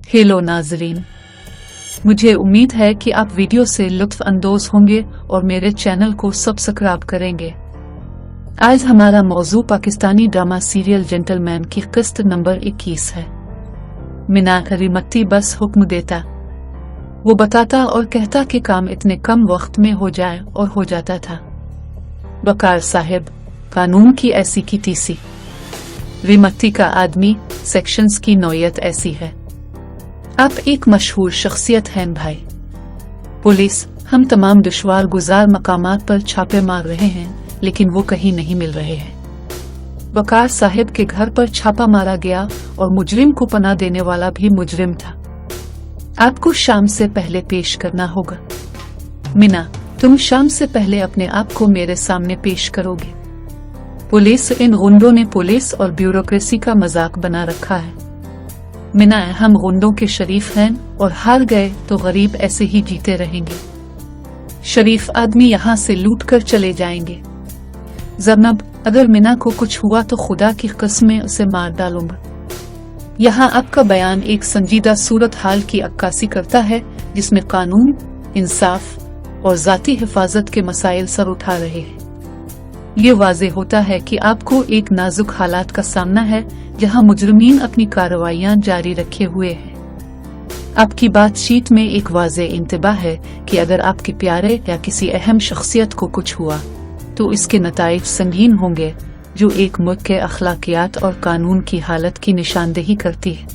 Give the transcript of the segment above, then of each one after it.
Hello नाजरीन, मुझे उम्मीद है कि आप वीडियो से लुत्फ अंदोज होंगे और मेरे चैनल को सब्सक्राइब करेंगे। आज हमारा मौजू पाकिस्तानी ड्रामा सीरियल जेंटलमैन की किस्त नंबर 21 है। मिना रिमत्ती बस हुक्म देता, वो बताता और कहता कि काम इतने कम वक्त में हो जाए और हो जाता था। वकार साहिब, कानून की ऐसी की तीसी। रिमत्ती का आदमी, सेक्शंस की नौयत ऐसी है। आप एक मशहूर शख्सियत हैं भाई। पुलिस, हम तमाम दुश्वार गुजार मकामात पर छापे मार रहे हैं, लेकिन वो कहीं नहीं मिल रहे हैं। वकार साहिब के घर पर छापा मारा गया और मुजरिम को पनाह देने वाला भी मुजरिम था। आपको शाम से पहले पेश करना होगा। मिना, तुम शाम से पहले अपने आप को मेरे सामने पेश करोगे। पुलिस, इन गुंडों ने पुलिस और ब्यूरोक्रेसी का मजाक बना रखा है। मिना, हम गुंडों के शरीफ हैं और हार गए तो गरीब ऐसे ही जीते रहेंगे। शरीफ आदमी यहाँ से लूट कर चले जाएंगे। जरनब, अगर मिना को कुछ हुआ तो खुदा की कसमें उसे मार डालूंगा। यहाँ आपका बयान एक संजीदा सूरत हाल की अक्कासी करता है, जिसमें कानून, इंसाफ और जाती हिफाजत के मसाइल सर उठा रहे हैं। ये वाजे होता है कि आपको एक नाजुक हालात का सामना है, जहां मुजरिमीन अपनी कार्रवाइयां जारी रखे हुए हैं। आपकी बातचीत में एक वाजे इंतबाह है कि अगर आपके प्यारे या किसी अहम शख्सियत को कुछ हुआ तो इसके नताइज संगीन होंगे, जो एक मुल्क के अखलाकियात और कानून की हालत की निशानदेही करती है।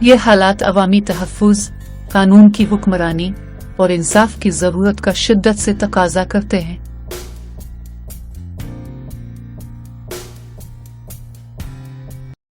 ये हालात अवामी तहफ़्फ़ुज़, कानून की हुक्मरानी और इंसाफ की जरूरत का शिद्दत से तकाजा करते हैं।